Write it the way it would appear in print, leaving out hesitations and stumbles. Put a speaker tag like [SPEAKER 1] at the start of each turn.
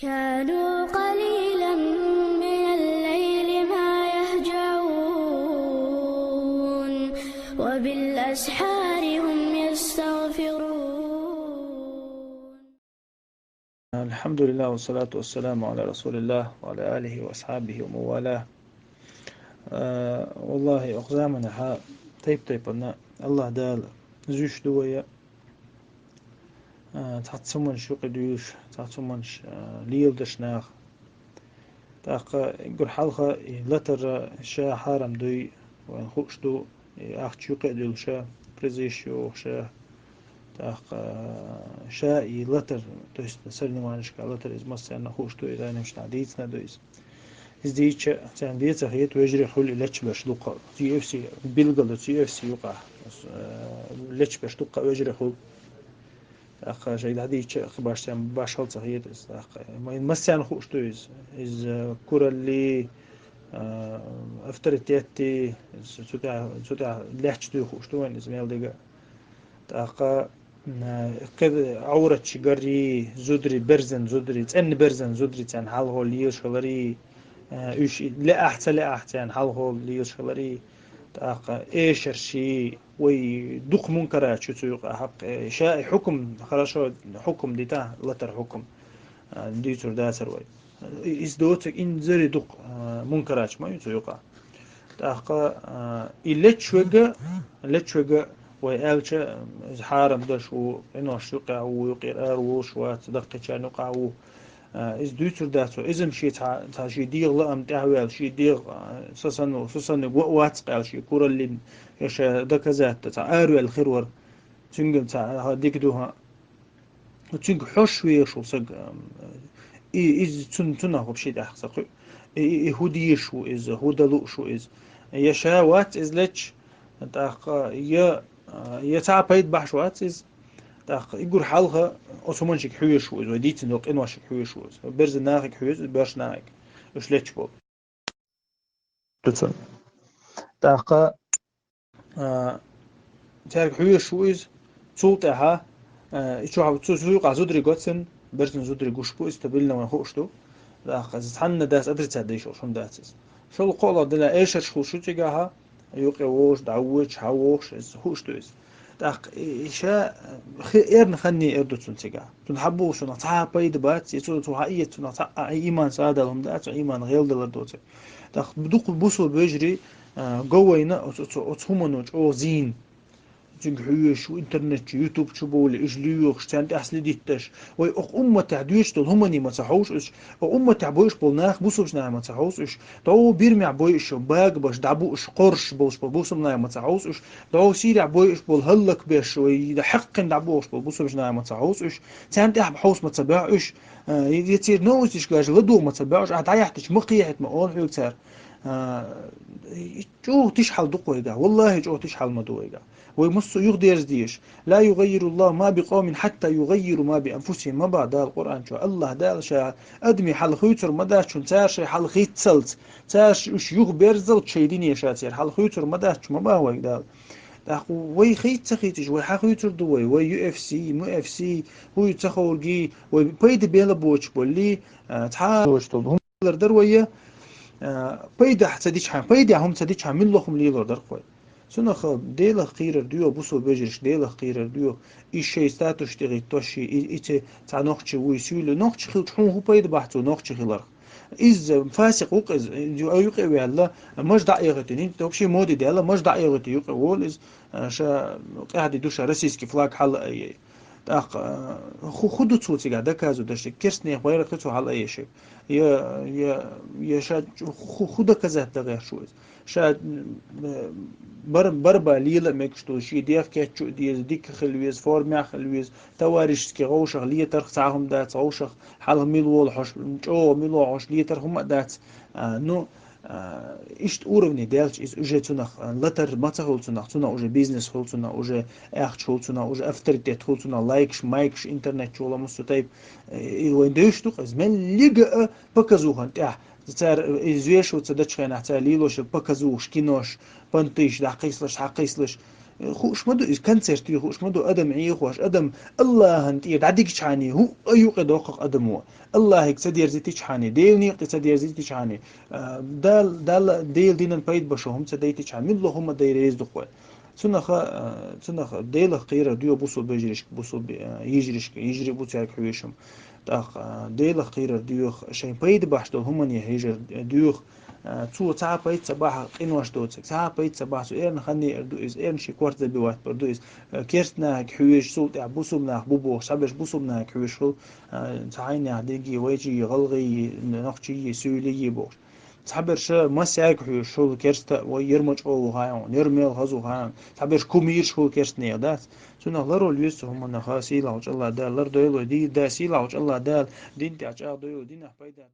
[SPEAKER 1] كانوا قليلا من الليل ما يهجعون وبالأسحار هم يستغفرون.
[SPEAKER 2] الحمد لله والصلاة والسلام على رسول الله وعلى آله وأصحابه وموالاه. والله أقزامنا طيب أن الله دال زوش دوية. تحت شو قديش تحت سمنش ليل دشناخ تاق يقول حلقة لتر شا حارم دوي ونخوش دو أخت شو قديل شا برزيش يو شا تاق شا لتر تويست سرني وانش لتر إز مصر نخوش دو إذا نمش نعديتنا دويس إزديتش تعنديت خيط ويجري حول لتش باش لقى تي اف سي بيلقى تي اف سي يقع لتش باش لقى ويجري حول أخ شيء هذه باش تعمل باش هالت خيط أخ ما يمسي خوش تويز إز كرة اللي أفترتيتي سوتع لحش تو خوش توين إز ميل دقة أخ كذا عورة شجري زودري برزن زودري تأن برزن زودري تأن حال هو اللي يشغلري إيش لا أحسن حال هو اللي يشغلري تاق إيش شيء وي دق منكرات شو تسوق حق شاء حكم خلاص حكم ديتا لتر حكم ديتور داسر وي إز دوتك إن زري دق منكرات ما يسوق تاق إلتشوجا ويالش زحارم دشو إنه شقع ويقير أروش وتدقق شانو قاو إز دوتر داتو إزم شيء تا شيء ديغ لا أم تعويل شيء ديغ سسنو واتقال شيء كورا اللي يش دكزات تا أروي الخير تنقل تا هديك دوها تنق حش ويشو سق إز تنا هو بشيء أحسن يهودي شو إز هودلو شو إز يشا وات إز لتش تاق يا تا بيت بحش وات إز تاق يقول حالها أصلا شيء حوي شو إز وديت نوق إنه شيء حوي شو إز برز ناقك حوي برش ناقك وش لتش بول تتصل تاق تارك حوي شو إز صوتها شو عم تسوق على زودري جوتسن برز زودري جوش بو استبلنا ونخوشتو تاق زحنا داس أدري تدري شو شو داس شو القولة دلا إيش شو تجاها يوقي ووش دعوش هوش إز هوشتو إز تاق إيشا إيرن خني إردوتون تجاه تنحبوا شو نطعا بيد بات يسوي توعية نطعا إيمان سادة لهم دات إيمان غير دلدوتي تاق بدوق بوسو بيجري جوينا أتهمنوج أو زين تجحيش وإنترنت يوتيوب شبول إجليوخ شتانت أحسن ديتش وي أمة تعديش تل همني ما تصحوش إيش أمة تعبويش بالناخ بوسوش ناي ما تصحوش إيش تو بيرمي عبويش باق باش دعبوش قرش بوش بوسم ناي ما تصحوش إيش تو سيري عبويش بالهلك باش ويدحق دعبوش بوسوش ناي ما تصحوش إيش تانت أحب حوس ما تصبع إيش يصير نوز إيش قاش لدو ما تصبعش عتعيحتش مقيحت ما أول حيل صار جو تشحل دقويقة والله جو تشحل مدويقة ويمس يغدي يزديش لا يغير الله ما بقوم حتى يغيروا ما بأنفسهم ما بعد القرآن شو الله دال شا أدمي حل خيوتر مداش شو تار شي حل خيت سلت تار وش يغ بيرزل شيدين يشاتير حل خيوتر مداش ما باوي دال وي خيت تخيتش وي حخيوتر دوي وي يو اف سي مو اف سي هو يتخورجي وي بيد بيلا بوش بولي تحاوش هم درويه بيدا حتديش حام بيدا هم تديش حام من لهم ليلر در خوي سنة خب ديلا خير ديو بوسو بيجرش ديلا خير ديو إيش شيء ستاتوش تغي توشي إيش تاع نوخش ويسيلو نوخش خيل تحون هو بيد بحثو نوخش خيلر إز فاسق وقز يقي ويلا مش دعيغتين توبشي مودي ديلا مش دعيغتي يقي وول إز شا قاعد يدوش رسيسكي فلاك حل أي تاق خودو تصوتي قاعد كازو دش كرسني غير قصو على أي شيء يا شاد خودا كذا تغير شو شاد بربا ليلا مكشتو شي ديف كاتشو ديك خلويز فورميا خلويز تواريش كي غوشخ ليتر ساهم دات غوشخ حال ميلول حش او ميلو حش ليتر هم دات نو إشت أورفني دالش إز أوجي تونخ لتر ما تقول تونخ تونا أوجي بيزنس هول تونا أوجي أخت هول تونا أوجي أفترتيت هول تونا لايكش مايكش إنترنت شو لا مستو تايب وين ديش توخ زمن لقى بكزوهن تاع تار إزويش وتصدق خينا تار ليلوش بكزوش كينوش بنتيش دحقيسلش حقيسلش خوش مدو إز كنسرتي خوش مدو أدم عيخوش أدم الله هنتي عديك شحاني هو أيوق دوقق أدمو الله هيك سدير زيتي شحاني ديل نيق سدير زيتي شحاني دال ديل دينن بايد بشوهم سديتي شحاني مدلو هم دايريز دخوة سنخ ديل خيرة ديو بوصل بيجريش بوصل يجريش يجري بوتاك حويشم تاخ ديل خيرة ديو شيء بايد باشتو هم يهيجر ديو تو ساعة بيت صباح إن واش دوتك ساعة بيت صباح سو إيرن خني أردو إز إيرن شي كورت بيوات بردو إز كيرتنا كحويش سولت بوسومنا بوبو صبش بوسومنا كحويش خو تعيني عديجي ويجي غلغي نقشي سولي بوش تعبر شا ما ساق حويش شو كيرستا ويرمج أو هايون يرميل هزو هايون تعبر كومير شو كيرتني دات سنة لرو اليوس هم نخاسي لوج الله دال لر دويلو دي دا سي لوج الله دال دين تعجا دويلو دين أحبايدا